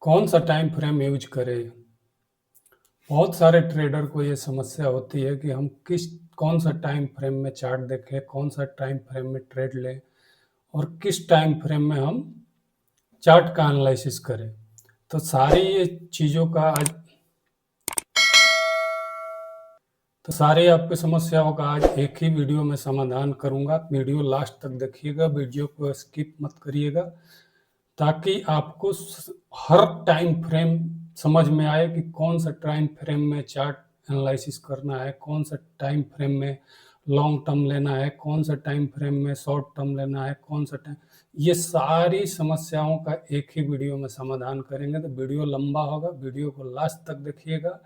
कौन सा time frame use करें? बहुत सारे ट्रेडर को ये समस्या होती है कि हम कौन सा टाइम फ्रेम में चार्ट देखें, कौन सा टाइम फ्रेम में ट्रेड लें और किस टाइम फ्रेम में हम चार्ट का एनालिसिस करें। तो सारी ये चीज़ों का आज सारी आपकी समस्याओं का आज एक ही वीडियो में समाधान करूंगा। वीडियो लास्ट तक देखिएगा, वीडियो को स्किप मत करिएगा, ताकि आपको हर टाइम फ्रेम समझ में आए कि कौन सा टाइम फ्रेम में चार्ट एनालिसिस करना है, कौन सा टाइम फ्रेम में लॉन्ग टर्म लेना है, कौन सा टाइम फ्रेम में शॉर्ट टर्म लेना है, कौन सा टाइम। ये सारी समस्याओं का एक ही वीडियो में समाधान करेंगे। तो वीडियो लंबा होगा, वीडियो को लास्ट तक देखिएगा।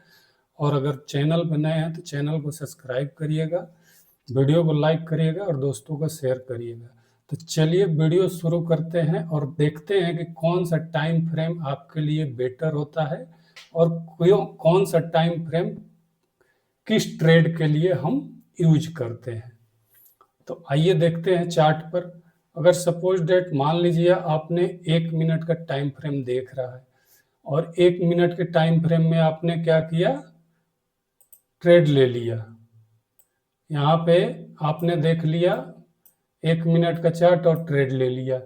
और अगर चैनल पर नए हैं तो चैनल को सब्सक्राइब करिएगा, वीडियो को लाइक करिएगा और दोस्तों को शेयर करिएगा। तो चलिए वीडियो शुरू करते हैं और देखते हैं कि कौन सा टाइम फ्रेम आपके लिए बेटर होता है और कौन सा टाइम फ्रेम किस ट्रेड के लिए हम यूज करते हैं। तो आइए देखते हैं चार्ट पर। अगर सपोज डेट मान लीजिए आपने 1 मिनट का टाइम फ्रेम देख रहा है और 1 मिनट के टाइम फ्रेम में आपने क्या किया, ट्रेड ले लिया। यहाँ पे आपने देख लिया 1 मिनट का चार्ट और ट्रेड ले लिया,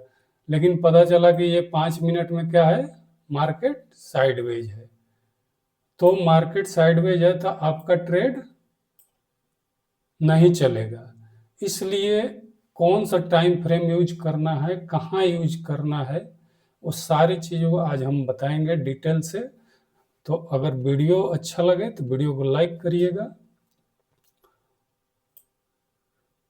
लेकिन पता चला कि ये 5 मिनट में क्या है, मार्केट साइडवेज है। तो मार्केट साइडवेज है तो आपका ट्रेड नहीं चलेगा। इसलिए कौन सा टाइम फ्रेम यूज करना है, कहाँ यूज करना है, वो सारी चीज़ों को आज हम बताएंगे डिटेल से। तो अगर वीडियो अच्छा लगे तो वीडियो को लाइक करिएगा।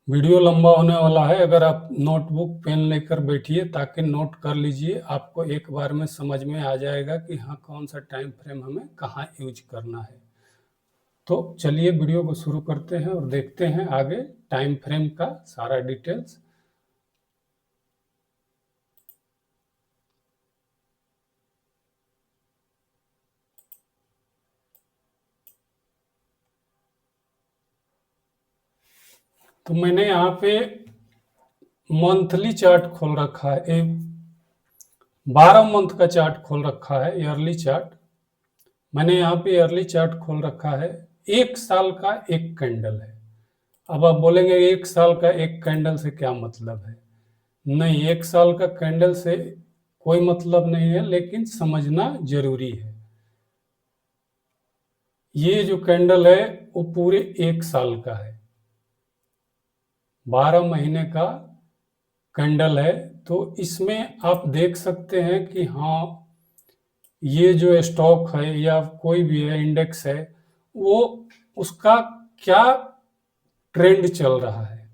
वीडियो लंबा होने वाला है, अगर आप नोटबुक पेन लेकर बैठिए ताकि नोट कर लीजिए, आपको एक बार में समझ में आ जाएगा कि हाँ कौन सा टाइम फ्रेम हमें कहाँ यूज करना है। तो चलिए वीडियो को शुरू करते हैं और देखते हैं आगे टाइम फ्रेम का सारा डिटेल्स। तो मैंने यहाँ पे मंथली चार्ट खोल रखा है, 12 मंथ का चार्ट खोल रखा है, ईयरली चार्ट। मैंने यहाँ पे ईयरली चार्ट खोल रखा है। 1 साल का एक कैंडल है। अब आप बोलेंगे 1 साल का एक कैंडल से क्या मतलब है? नहीं, 1 साल का कैंडल से कोई मतलब नहीं है, लेकिन समझना जरूरी है। ये जो कैंडल है वो पूरे 1 साल का है, 12 महीने का कैंडल है। तो इसमें आप देख सकते हैं कि हाँ ये जो स्टॉक है या कोई भी है, इंडेक्स है, वो उसका क्या ट्रेंड चल रहा है।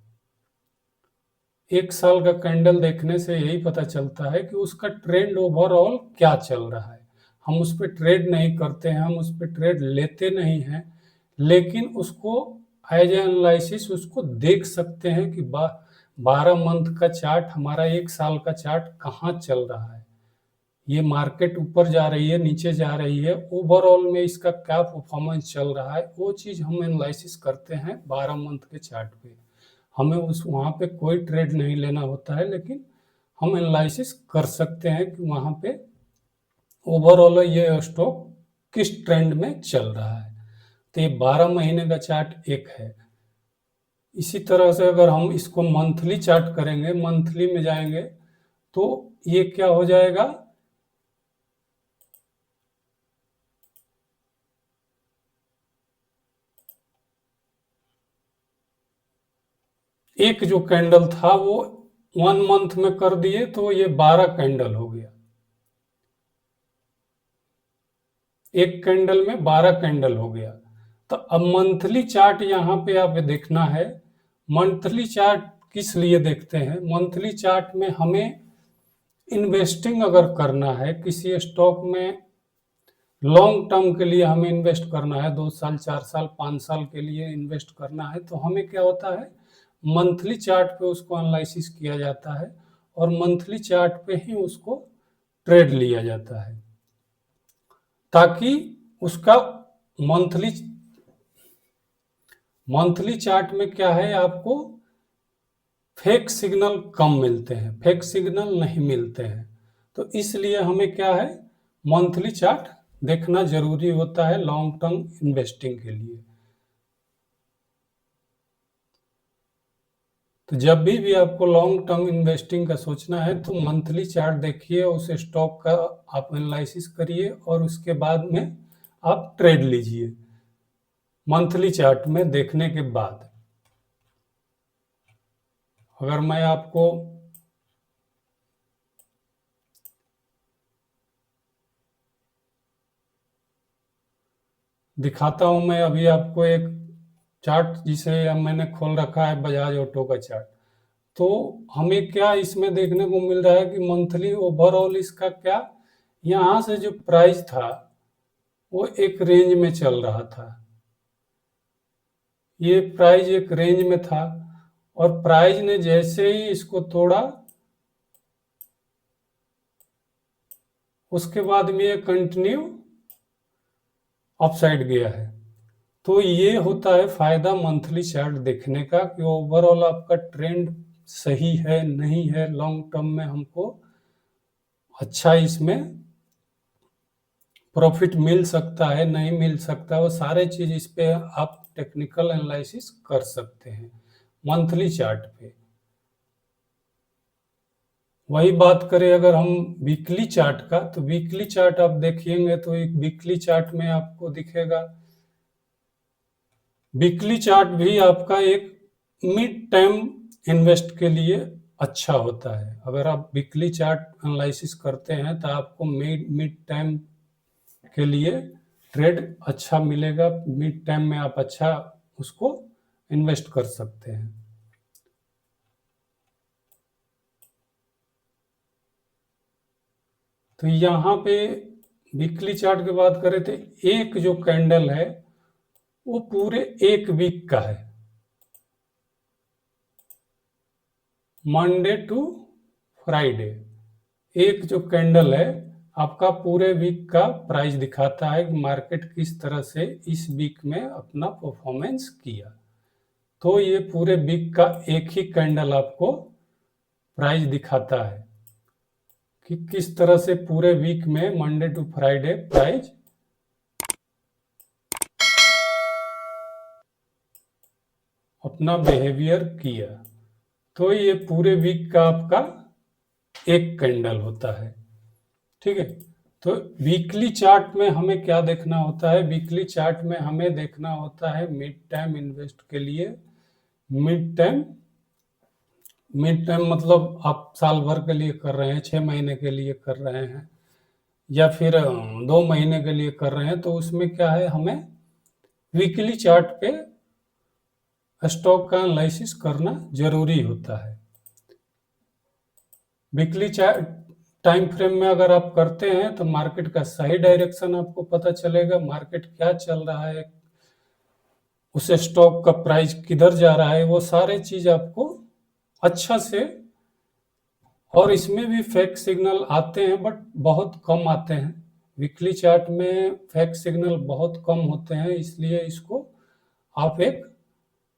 1 साल का कैंडल देखने से यही पता चलता है कि उसका ट्रेंड ओवरऑल क्या चल रहा है। हम उस पर ट्रेड नहीं करते हैं, हम उस पर ट्रेड लेते नहीं हैं, लेकिन उसको एज एनालिसिस उसको देख सकते हैं कि 12 मंथ का चार्ट, हमारा 1 साल का चार्ट कहाँ चल रहा है। ये मार्केट ऊपर जा रही है, नीचे जा रही है, ओवरऑल में इसका क्या परफॉर्मेंस चल रहा है, वो चीज़ हम एनालिसिस करते हैं 12 मंथ के चार्ट पे। हमें उस वहाँ पे कोई ट्रेड नहीं लेना होता है, लेकिन हम एनालिसिस कर सकते हैं कि वहाँ पे ओवरऑल ये स्टॉक किस ट्रेंड में चल रहा है। तो ये 12 महीने का चार्ट एक है। इसी तरह से अगर हम इसको मंथली चार्ट करेंगे, मंथली में जाएंगे तो ये क्या हो जाएगा, एक जो कैंडल था वो 1 मंथ में कर दिए तो ये 12 कैंडल हो गया। एक कैंडल में 12 कैंडल हो गया। तो अब मंथली चार्ट यहाँ पे आप देखना है। मंथली चार्ट किस लिए देखते हैं? मंथली चार्ट में हमें इन्वेस्टिंग अगर करना है किसी स्टॉक में, लॉन्ग टर्म के लिए हमें इन्वेस्ट करना है, 2 साल 4 साल 5 साल के लिए इन्वेस्ट करना है, तो हमें क्या होता है, मंथली चार्ट पे उसको एनालिसिस किया जाता है और मंथली चार्ट पे ही उसको ट्रेड लिया जाता है, ताकि उसका मंथली चार्ट में क्या है, आपको फेक सिग्नल कम मिलते हैं, फेक सिग्नल नहीं मिलते हैं। तो इसलिए हमें क्या है, मंथली चार्ट देखना जरूरी होता है लॉन्ग टर्म इन्वेस्टिंग के लिए। तो जब भी आपको लॉन्ग टर्म इन्वेस्टिंग का सोचना है तो मंथली चार्ट देखिए, उस स्टॉक का आप एनालिसिस करिए और उसके बाद में आप ट्रेड लीजिए मंथली चार्ट में देखने के बाद। अगर मैं आपको दिखाता हूं, मैं अभी आपको एक चार्ट जिसे अब मैंने खोल रखा है बजाज ऑटो का चार्ट, तो हमें क्या इसमें देखने को मिल रहा है कि मंथली ओवरऑल इसका क्या, यहाँ से जो प्राइस था वो एक रेंज में चल रहा था, ये प्राइस एक रेंज में था और प्राइस ने जैसे ही इसको तोड़ा उसके बाद में ये कंटिन्यू अपसाइड गया है। तो ये होता है फायदा मंथली चार्ट देखने का कि ओवरऑल आपका ट्रेंड सही है नहीं है, लॉन्ग टर्म में हमको अच्छा इसमें प्रॉफिट मिल सकता है नहीं मिल सकता, वो सारे चीज इस पे आप टेक्निकल एनालिसिस कर सकते हैं मंथली चार्ट पे। वही बात करें अगर हम वीकली चार्ट का, तो वीकली चार्ट आप देखिएंगे तो एक वीकली चार्ट में आपको दिखेगा, वीकली चार्ट भी आपका एक मिड टाइम इन्वेस्ट के लिए अच्छा होता है। अगर आप वीकली चार्ट एनालिसिस करते हैं तो आपको मिड टाइम के लिए ट्रेड अच्छा मिलेगा, मिड टाइम में आप अच्छा उसको इन्वेस्ट कर सकते हैं। तो यहाँ पे वीकली चार्ट की बात करें तो एक जो कैंडल है वो पूरे एक वीक का है, मंडे टू फ्राइडे। एक जो कैंडल है आपका पूरे वीक का प्राइस दिखाता है कि मार्केट किस तरह से इस वीक में अपना परफॉर्मेंस किया। तो ये पूरे वीक का एक ही कैंडल आपको प्राइस दिखाता है कि किस तरह से पूरे वीक में मंडे टू फ्राइडे प्राइस अपना बिहेवियर किया। तो ये पूरे वीक का आपका एक कैंडल होता है, ठीक है। तो वीकली चार्ट में हमें क्या देखना होता है, वीकली चार्ट में हमें देखना होता है मिड टाइम इन्वेस्ट के लिए, मिड टाइम मतलब आप साल भर के लिए कर रहे हैं, 6 महीने के लिए कर रहे हैं या फिर 2 महीने के लिए कर रहे हैं, तो उसमें क्या है हमें वीकली चार्ट पे स्टॉक का एनालिसिस करना जरूरी होता है। वीकली टाइम फ्रेम में अगर आप करते हैं तो मार्केट का सही डायरेक्शन आपको पता चलेगा, मार्केट क्या चल रहा है, उस स्टॉक का प्राइस किधर जा रहा है, वो सारे चीज आपको अच्छा से। और इसमें भी फेक सिग्नल आते हैं बट बहुत कम आते हैं, वीकली चार्ट में फेक सिग्नल बहुत कम होते हैं, इसलिए इसको आप एक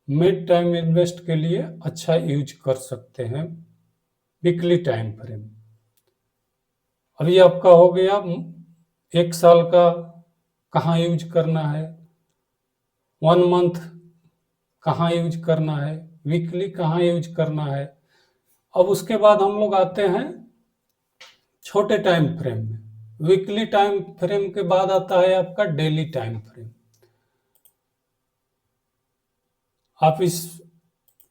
मिड टाइम इन्वेस्ट के लिए अच्छा यूज कर सकते हैं वीकली टाइम फ्रेम। अभी आपका हो गया एक साल का कहाँ यूज करना है, 1 मंथ कहाँ यूज करना है, वीकली कहाँ यूज करना है। अब उसके बाद हम लोग आते हैं छोटे टाइम फ्रेम में। वीकली टाइम फ्रेम के बाद आता है आपका डेली टाइम फ्रेम। आप इस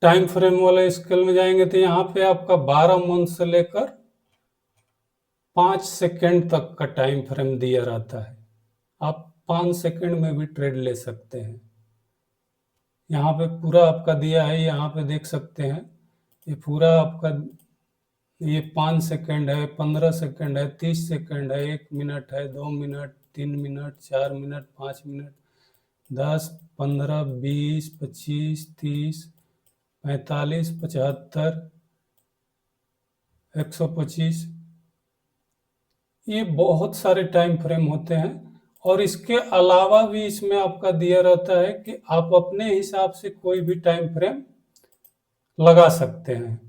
टाइम फ्रेम वाले स्केल में जाएंगे तो यहाँ पे आपका 12 मंथ से लेकर 5 सेकेंड तक का टाइम फ्रेम दिया रहता है, आप 5 सेकेंड में भी ट्रेड ले सकते हैं। यहाँ पे पूरा आपका दिया है, यहाँ पे देख सकते हैं ये पूरा आपका, ये 5 सेकेंड है, 15 सेकेंड है, 30 सेकेंड है, 1 मिनट है, 2 मिनट, 3 मिनट, 4 मिनट, 5 मिनट, 10, 15, 20, 25, 30, 45, 75, 125, ये बहुत सारे टाइम फ्रेम होते हैं। और इसके अलावा भी इसमें आपका दिया रहता है कि आप अपने हिसाब से कोई भी टाइम फ्रेम लगा सकते हैं।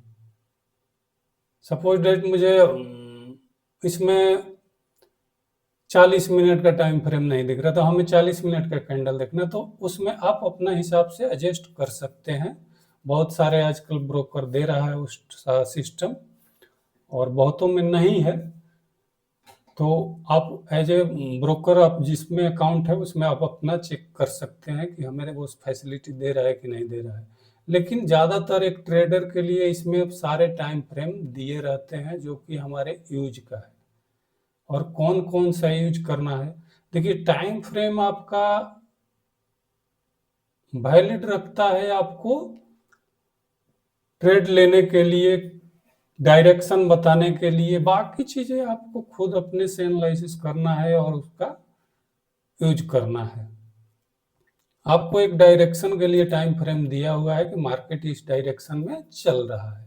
सपोज डेट मुझे इसमें 40 मिनट का टाइम फ्रेम नहीं दिख रहा, तो हमें 40 मिनट का कैंडल देखना, तो उसमें आप अपना हिसाब से एडजस्ट कर सकते हैं। बहुत सारे आजकल ब्रोकर दे रहा है उस सिस्टम, और बहुतों में नहीं है। तो आप एज ए ब्रोकर, आप जिसमें अकाउंट है उसमें आप अपना चेक कर सकते हैं कि हमें वो फैसिलिटी दे रहा है कि नहीं दे रहा है। लेकिन ज़्यादातर एक ट्रेडर के लिए इसमें अब सारे टाइम फ्रेम दिए रहते हैं जो कि हमारे यूज का है, और कौन कौन सा यूज करना है। देखिए, टाइम फ्रेम आपका वैलिड रखता है आपको ट्रेड लेने के लिए, डायरेक्शन बताने के लिए। बाकी चीजें आपको खुद अपने से एनालिसिस करना है और उसका यूज करना है। आपको एक डायरेक्शन के लिए टाइम फ्रेम दिया हुआ है कि मार्केट इस डायरेक्शन में चल रहा है।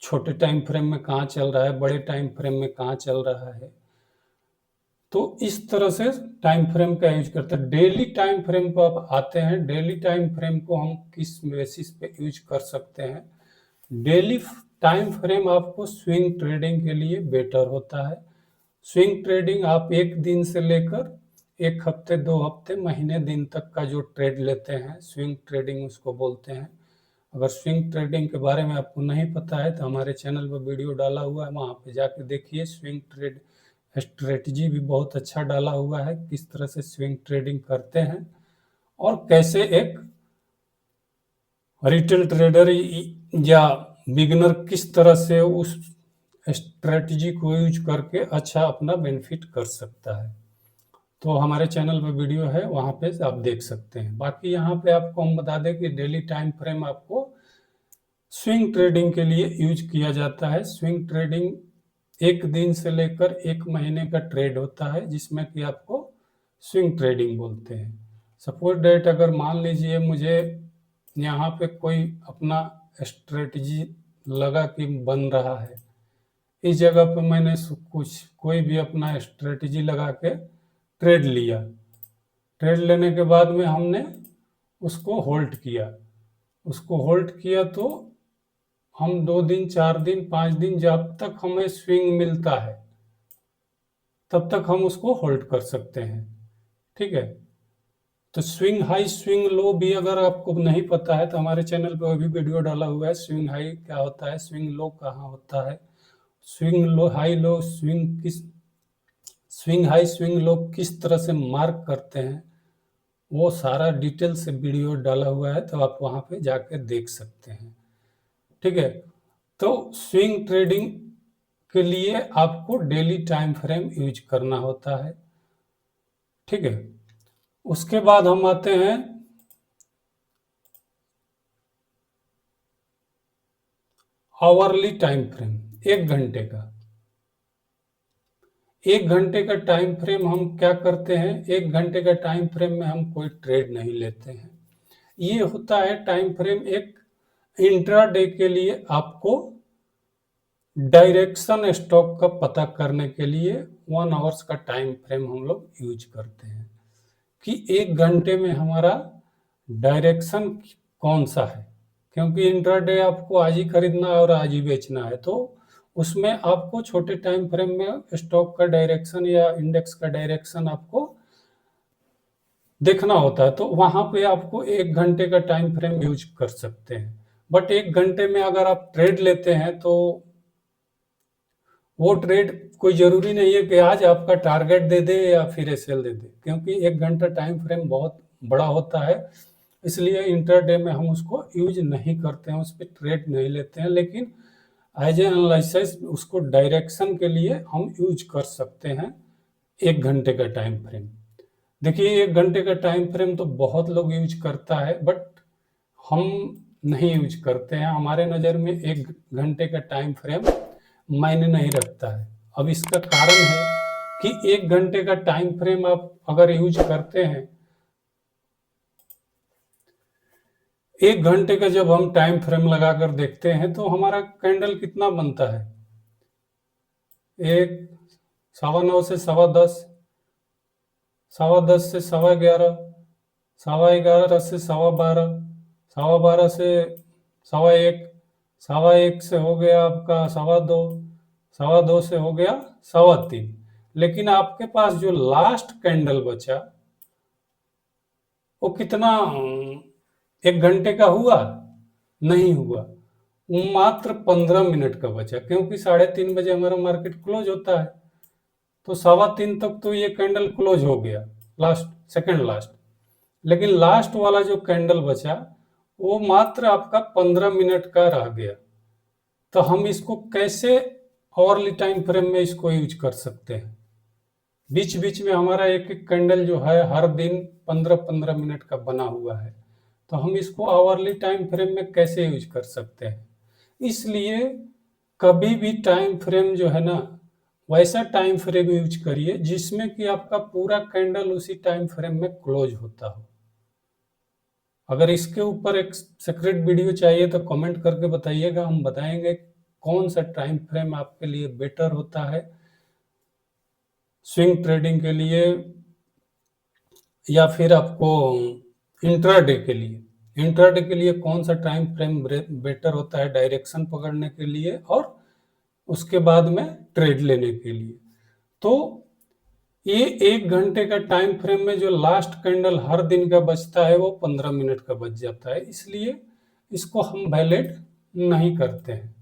छोटे टाइम फ्रेम में कहाँ चल रहा है, बड़े टाइम फ्रेम में कहाँ चल रहा है। तो इस तरह से टाइम फ्रेम का यूज करते हैं। डेली टाइम फ्रेम को आप आते हैं, डेली टाइम फ्रेम को हम किस बेसिस पे यूज कर सकते हैं। डेली टाइम फ्रेम आपको स्विंग ट्रेडिंग के लिए बेटर होता है। स्विंग ट्रेडिंग आप एक दिन से लेकर एक हफ्ते, 2 हफ्ते, महीने, दिन तक का जो ट्रेड लेते हैं, स्विंग ट्रेडिंग उसको बोलते हैं। अगर स्विंग ट्रेडिंग के बारे में आपको नहीं पता है तो हमारे चैनल पर वीडियो डाला हुआ है, वहाँ पे जाके देखिए। स्विंग ट्रेड स्ट्रेटजी भी बहुत अच्छा डाला हुआ है, किस तरह से स्विंग ट्रेडिंग करते हैं और कैसे एक रिटेल ट्रेडर या बिगिनर किस तरह से उस स्ट्रेटजी को यूज करके अच्छा अपना बेनिफिट कर सकता है। तो हमारे चैनल पे वीडियो है, वहाँ पे आप देख सकते हैं। बाकी यहाँ पे आपको हम बता दें कि डेली टाइम फ्रेम आपको स्विंग ट्रेडिंग के लिए यूज किया जाता है। स्विंग ट्रेडिंग एक दिन से लेकर एक महीने का ट्रेड होता है, जिसमें कि आपको स्विंग ट्रेडिंग बोलते हैं। सपोज डेट, अगर मान लीजिए मुझे यहाँ पे कोई अपना स्ट्रेटजी लगा कि बन रहा है, इस जगह पे मैंने कोई भी अपना स्ट्रेटजी लगा के ट्रेड लिया। ट्रेड लेने के बाद में हमने उसको होल्ड किया। उसको होल्ड किया तो हम 2 दिन, 4 दिन, 5 दिन, जब तक हमें स्विंग मिलता है तब तक हम उसको होल्ड कर सकते हैं। ठीक है। तो स्विंग हाई, स्विंग लो भी अगर आपको नहीं पता है तो हमारे चैनल पे अभी वीडियो डाला हुआ है। स्विंग हाई क्या होता है, स्विंग लो कहाँ होता है, swing low, high low, swing high, swing low किस तरह से मार्क करते हैं, वो सारा डिटेल से वीडियो डाला हुआ है, तो आप वहाँ पे जाके देख सकते हैं। ठीक है। तो स्विंग ट्रेडिंग के लिए आपको डेली टाइम फ्रेम यूज करना होता है। ठीक है। उसके बाद हम आते हैं आवरली टाइम फ्रेम, 1 घंटे का। 1 घंटे का टाइम फ्रेम हम क्या करते हैं, 1 घंटे का टाइम फ्रेम में हम कोई ट्रेड नहीं लेते हैं। ये होता है टाइम फ्रेम एक इंट्राडे के लिए आपको डायरेक्शन स्टॉक का पता करने के लिए 1 आवर्स का टाइम फ्रेम हम लोग यूज करते हैं कि 1 घंटे में हमारा डायरेक्शन कौन सा है। क्योंकि इंट्राडे आपको आज ही खरीदना है और आज ही बेचना है, तो उसमें आपको छोटे टाइम फ्रेम में स्टॉक का डायरेक्शन या इंडेक्स का डायरेक्शन आपको देखना होता है। तो वहां पे आपको 1 घंटे का टाइम फ्रेम यूज कर सकते हैं। बट 1 घंटे में अगर आप ट्रेड लेते हैं तो वो ट्रेड कोई जरूरी नहीं है कि आज आपका टारगेट दे दे या फिर एसएल दे दे, क्योंकि 1 घंटा टाइम फ्रेम बहुत बड़ा होता है। इसलिए इंटरडे में हम उसको यूज नहीं करते हैं, उस पर ट्रेड नहीं लेते हैं। लेकिन एज ए एनालिसिस उसको डायरेक्शन के लिए हम यूज कर सकते हैं 1 घंटे का टाइम फ्रेम। देखिए, 1 घंटे का टाइम फ्रेम तो बहुत लोग यूज करता है, बट हम नहीं यूज करते हैं। हमारे नज़र में 1 घंटे का टाइम फ्रेम मायने नहीं रखता है। अब इसका कारण है कि 1 घंटे का टाइम फ्रेम आप अगर यूज करते हैं, 1 घंटे का जब हम टाइम फ्रेम लगाकर देखते हैं तो हमारा कैंडल कितना बनता है, 9:15 से 10:15, 10:15 से 11:15, 11:15 से 12:15, 12:15 से 1:15, 1:15 से हो गया आपका 2:15, 2:15 से हो गया 3:15। लेकिन आपके पास जो लास्ट कैंडल बचा वो कितना 1 घंटे का हुआ? नहीं हुआ, वो मात्र 15 मिनट का बचा, क्योंकि 3:30 बजे हमारा मार्केट क्लोज होता है। तो 3:15 तक तो ये कैंडल क्लोज हो गया, लास्ट, सेकंड लास्ट। लेकिन लास्ट वाला जो कैंडल बचा वो मात्र आपका 15 मिनट का रह गया। तो हम इसको कैसे आवरली टाइम फ्रेम में इसको यूज कर सकते हैं? बीच बीच में हमारा एक एक कैंडल जो है हर दिन 15-15 मिनट का बना हुआ है, तो हम इसको आवरली टाइम फ्रेम में कैसे यूज कर सकते हैं? इसलिए कभी भी टाइम फ्रेम जो है ना, वैसा टाइम फ्रेम यूज करिए जिसमें कि आपका पूरा कैंडल उसी टाइम फ्रेम में क्लोज होता हो। अगर इसके ऊपर एक सेपरेट वीडियो चाहिए तो कमेंट करके बताइएगा, हम बताएंगे कौन सा टाइम फ्रेम आपके लिए बेटर होता है स्विंग ट्रेडिंग के लिए, या फिर आपको इंट्राडे के लिए। इंट्राडे के लिए कौन सा टाइम फ्रेम बेटर होता है डायरेक्शन पकड़ने के लिए और उसके बाद में ट्रेड लेने के लिए। तो ये 1 घंटे का टाइम फ्रेम में जो लास्ट कैंडल हर दिन का बचता है वो 15 मिनट का बच जाता है, इसलिए इसको हम वैलिड नहीं करते हैं।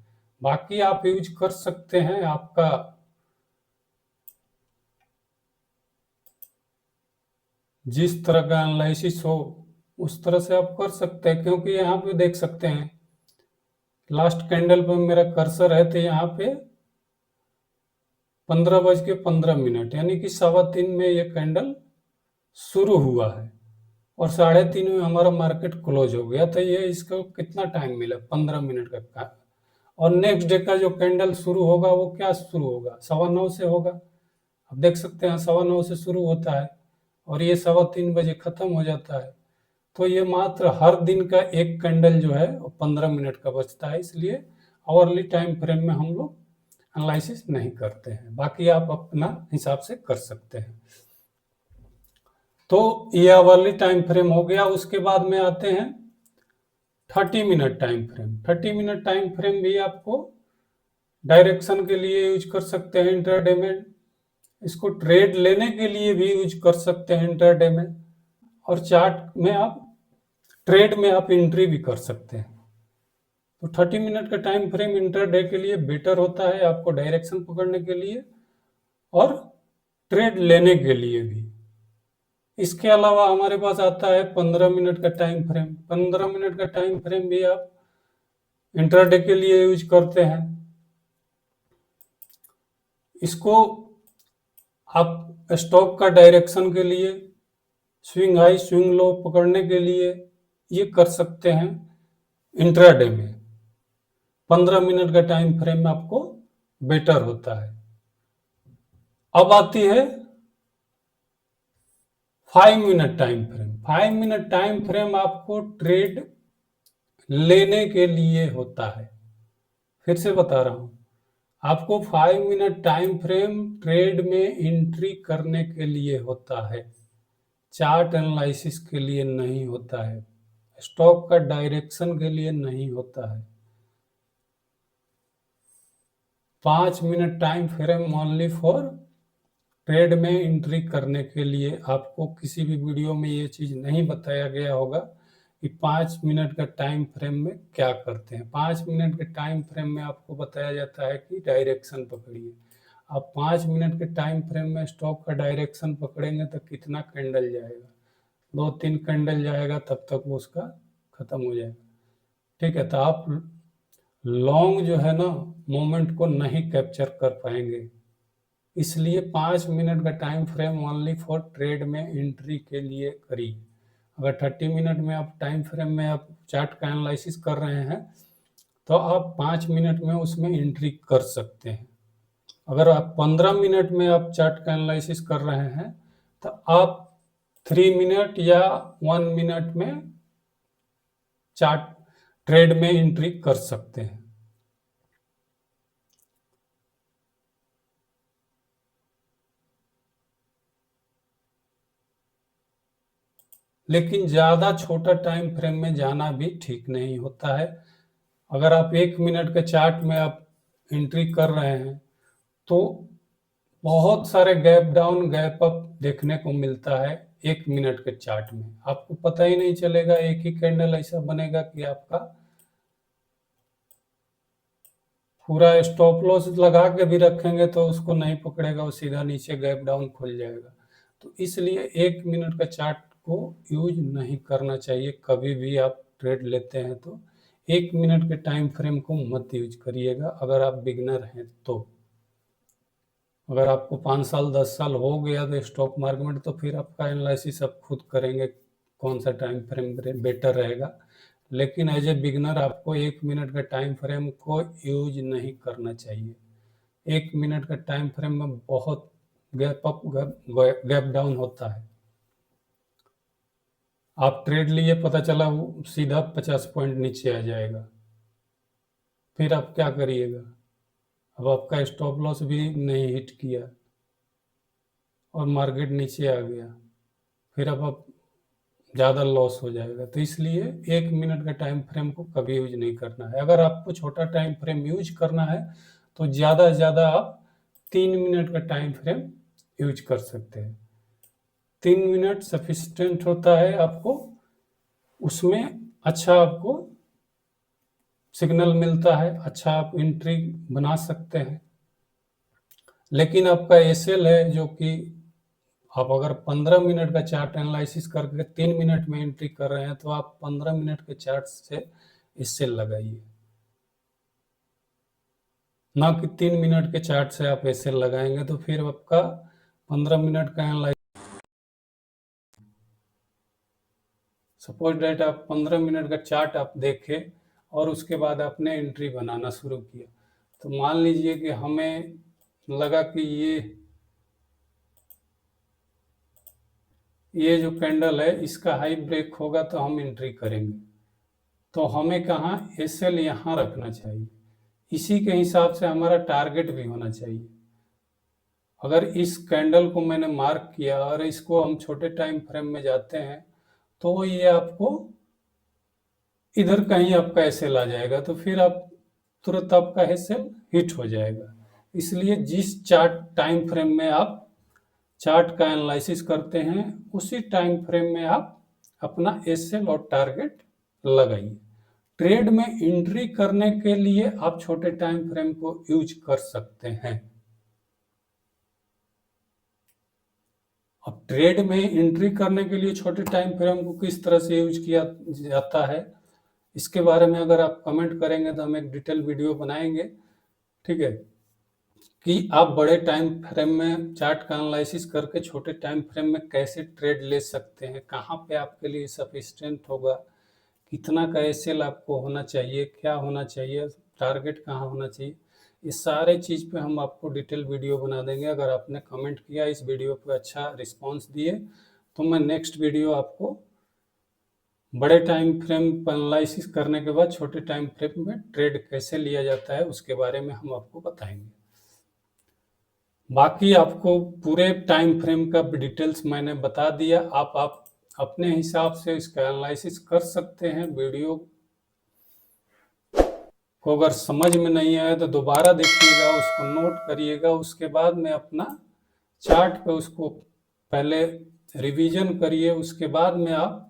बाकी आप यूज कर सकते हैं, आपका जिस तरह का एनालिसिस हो उस तरह से आप कर सकते हैं। क्योंकि यहाँ पे देख सकते हैं लास्ट कैंडल पर मेरा कर्सर है, तो यहाँ पे 15:15 यानी कि 3:15 में ये कैंडल शुरू हुआ है और 3:30 में हमारा मार्केट क्लोज हो गया। तो ये इसको कितना टाइम मिला? 15 मिनट का। और नेक्स्ट डे का जो कैंडल शुरू होगा वो क्या शुरू होगा? 9:15 से होगा। आप देख सकते हैं 9:15 से शुरू होता है और ये 3:15 बजे खत्म हो जाता है। तो ये मात्र हर दिन का एक कैंडल जो है वो 15 मिनट का बचता है, इसलिए आवरली टाइम फ्रेम में हम लोग एनालिसिस नहीं करते हैं। बाकी आप अपना हिसाब से कर सकते हैं। तो ये आवरली टाइम फ्रेम हो गया। उसके बाद में आते हैं 30 minute time frame. 30 minute time frame भी आपको डायरेक्शन के लिए यूज कर सकते हैं इंट्राडे में, इसको ट्रेड लेने के लिए भी यूज कर सकते हैं इंट्राडे में, और चार्ट में आप ट्रेड में आप एंट्री भी कर सकते हैं। तो 30 मिनट का टाइम फ्रेम इंट्राडे के लिए बेटर होता है, आपको डायरेक्शन पकड़ने के लिए और ट्रेड लेने के लिए भी। इसके अलावा हमारे पास आता है 15 मिनट का टाइम फ्रेम। 15 मिनट का टाइम फ्रेम भी आप इंट्राडे के लिए यूज करते हैं। इसको आप स्टॉक का डायरेक्शन के लिए, स्विंग हाई स्विंग लो पकड़ने के लिए ये कर सकते हैं इंट्राडे में। 15 मिनट का टाइम फ्रेम आपको बेटर होता है। अब आती है 5 minute time frame. 5 minute time frame आपको ट्रेड लेने के लिए होता है। फिर से बता रहा हूं, आपको 5 मिनट टाइम फ्रेम ट्रेड में एंट्री करने के लिए होता है, चार्ट एनालिसिस के लिए नहीं होता है, स्टॉक का डायरेक्शन के लिए नहीं होता है। 5 minute time frame only for trade में एंट्री करने के लिए। आपको किसी भी वीडियो में ये चीज नहीं बताया गया होगा कि 5 मिनट का टाइम फ्रेम में क्या करते हैं। 5 मिनट के टाइम फ्रेम में आपको बताया जाता है कि डायरेक्शन पकड़िए। आप 5 मिनट के टाइम फ्रेम में स्टॉक का डायरेक्शन पकड़ेंगे तो कितना कैंडल जाएगा? 2-3 कैंडल जाएगा, तब तक वो उसका खत्म हो जाएगा। ठीक है, तो आप लॉन्ग जो है ना मोमेंट को नहीं कैप्चर कर पाएंगे। इसलिए 5 मिनट का time frame only for trade में एंट्री के लिए करिए। अगर 30 मिनट में आप टाइम फ्रेम में आप चार्ट का एनालिसिस कर रहे हैं तो आप 5 मिनट में उसमें एंट्री कर सकते हैं। अगर आप 15 मिनट में आप चार्ट का एनालिसिस कर रहे हैं तो आप 3 मिनट या 1 मिनट में चार्ट ट्रेड में एंट्री कर सकते हैं। लेकिन ज़्यादा छोटा टाइम फ्रेम में जाना भी ठीक नहीं होता है। अगर आप 1 मिनट के चार्ट में आप एंट्री कर रहे हैं तो बहुत सारे गैप डाउन गैप अप देखने को मिलता है 1 मिनट के चार्ट में। आपको पता ही नहीं चलेगा, एक ही कैंडल ऐसा बनेगा कि आपका पूरा स्टॉप लॉस लगा के भी रखेंगे तो उसको नहीं पकड़ेगा, वो सीधा नीचे गैप डाउन खुल जाएगा। तो इसलिए 1 मिनट का चार्ट को यूज नहीं करना चाहिए। कभी भी आप ट्रेड लेते हैं तो 1 मिनट के टाइम फ्रेम को मत यूज करिएगा, अगर आप बिगनर हैं तो। अगर आपको 5 साल 10 साल हो गया तो स्टॉक मार्केट में, तो फिर आपका एनालिसिस आप खुद करेंगे कौन सा टाइम फ्रेम बेटर रहेगा। लेकिन एज ए बिगनर आपको 1 मिनट का टाइम फ्रेम को यूज नहीं करना चाहिए। 1 मिनट का टाइम फ्रेम में बहुत गैप अप गैप डाउन होता है। आप ट्रेड लिए, पता चला वो सीधा 50 पॉइंट नीचे आ जाएगा, फिर आप क्या करिएगा? अब आपका स्टॉप लॉस भी नहीं हिट किया और मार्केट नीचे आ गया, फिर अब आप ज़्यादा लॉस हो जाएगा। तो इसलिए 1 मिनट का टाइम फ्रेम को कभी यूज नहीं करना है। अगर आपको छोटा टाइम फ्रेम यूज करना है तो ज़्यादा से ज़्यादा आप 3 मिनट का टाइम फ्रेम यूज कर सकते हैं। 3 मिनट सफिशिएंट होता है आपको, उसमें अच्छा आपको सिग्नल मिलता है, अच्छा आप एंट्री बना सकते हैं। लेकिन आपका एसएल है जो कि आप अगर 15 मिनट का चार्ट एनालिसिस करके 3 मिनट में एंट्री कर रहे हैं तो आप 15 मिनट के चार्ट से एसएल लगाइए, ना कि 3 मिनट के चार्ट से आप एसएल लगाएंगे तो फिर आपका 15 मिनट का एनालिसिस। सपोज डेट आप 15 मिनट का चार्ट आप देखें और उसके बाद आपने एंट्री बनाना शुरू किया, तो मान लीजिए कि हमें लगा कि ये जो कैंडल है इसका हाई ब्रेक होगा तो हम एंट्री करेंगे। तो हमें कहाँ एसएल यहाँ रखना चाहिए, इसी के हिसाब से हमारा टारगेट भी होना चाहिए। अगर इस कैंडल को मैंने मार्क किया और इसको हम छोटे टाइम फ्रेम में जाते हैं तो ये आपको इधर कहीं आपका एसएल आ जाएगा, तो फिर आप तुरंत आपका एसएल हिट हो जाएगा। इसलिए जिस चार्ट टाइम फ्रेम में आप चार्ट का एनालिसिस करते हैं उसी टाइम फ्रेम में आप अपना एसएल और टारगेट लगाइए। ट्रेड में एंट्री करने के लिए आप छोटे टाइम फ्रेम को यूज कर सकते हैं। अब ट्रेड में एंट्री करने के लिए छोटे टाइम फ्रेम को किस तरह से यूज किया जाता है, इसके बारे में अगर आप कमेंट करेंगे तो हम एक डिटेल वीडियो बनाएंगे, ठीक है, कि आप बड़े टाइम फ्रेम में चार्ट का एनालिसिस करके छोटे टाइम फ्रेम में कैसे ट्रेड ले सकते हैं, कहाँ पे आपके लिए सफिशिएंट होगा, कितना का एसएल आपको होना चाहिए, क्या होना चाहिए, टारगेट कहाँ होना चाहिए। इस सारे चीज़ पे हम आपको डिटेल वीडियो बना देंगे। अगर आपने कमेंट किया, इस वीडियो पे अच्छा रिस्पांस दिए, तो मैं नेक्स्ट वीडियो आपको बड़े टाइम फ्रेम एनालिसिस करने के बाद छोटे टाइम फ्रेम में ट्रेड कैसे लिया जाता है उसके बारे में हम आपको बताएंगे। बाकी आपको पूरे टाइम फ्रेम का डिटेल्स मैंने बता दिया, आप अपने हिसाब से इसका एनालिसिस कर सकते हैं। वीडियो को अगर समझ में नहीं आया तो दोबारा देखिएगा, उसको नोट करिएगा, उसके बाद में अपना चार्ट पे उसको पहले रिवीजन करिए। उसके बाद में आप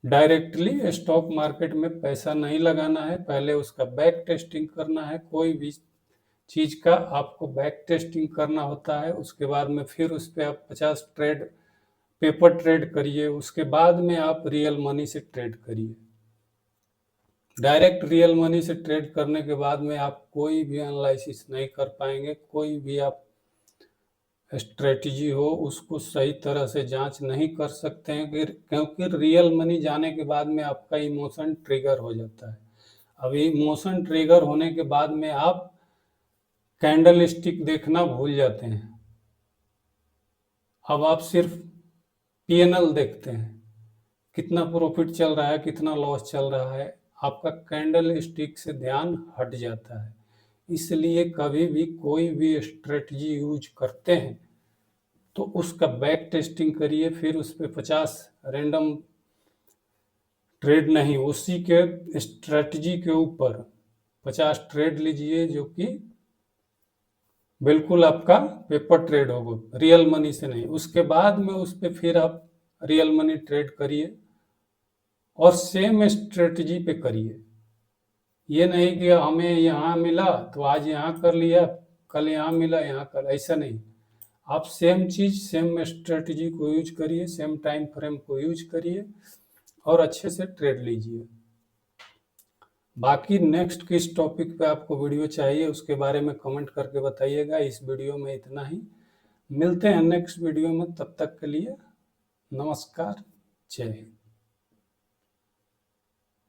डायरेक्टली स्टॉक मार्केट में पैसा नहीं लगाना है, पहले उसका बैक टेस्टिंग करना है। कोई भी चीज का आपको बैक टेस्टिंग करना होता है, उसके बाद में फिर उस पर आप 50 ट्रेड पेपर ट्रेड करिए, उसके बाद में आप रियल मनी से ट्रेड करिए। डायरेक्ट रियल मनी से ट्रेड करने के बाद में आप कोई भी एनालिसिस नहीं कर पाएंगे, कोई भी आप स्ट्रेटजी हो उसको सही तरह से जांच नहीं कर सकते हैं, क्योंकि रियल मनी जाने के बाद में आपका इमोशन ट्रिगर हो जाता है। अब इमोशन ट्रिगर होने के बाद में आप कैंडल स्टिक देखना भूल जाते हैं। अब आप सिर्फ पीएनएल देखते हैं, कितना प्रॉफिट चल रहा है, कितना लॉस चल रहा है, आपका कैंडल स्टिक से ध्यान हट जाता है। इसलिए कभी भी कोई भी स्ट्रेटजी यूज करते हैं तो उसका बैक टेस्टिंग करिए, फिर उस पर 50 रैंडम ट्रेड नहीं, उसी के स्ट्रेटजी के ऊपर 50 ट्रेड लीजिए जो कि बिल्कुल आपका पेपर ट्रेड होगा, रियल मनी से नहीं। उसके बाद में उस पे फिर आप रियल मनी ट्रेड करिए और सेम स्ट्रेटजी पे करिए। ये नहीं कि हमें यहाँ मिला तो आज यहाँ कर लिया, कल यहाँ मिला यहाँ कर, ऐसा नहीं। आप सेम चीज सेम स्ट्रेटजी को यूज करिए, सेम टाइम फ्रेम को यूज करिए और अच्छे से ट्रेड लीजिए। बाकी नेक्स्ट किस टॉपिक पे आपको वीडियो चाहिए उसके बारे में कमेंट करके बताइएगा। इस वीडियो में इतना ही, मिलते हैं नेक्स्ट वीडियो में, तब तक के लिए नमस्कार, जय हिंद।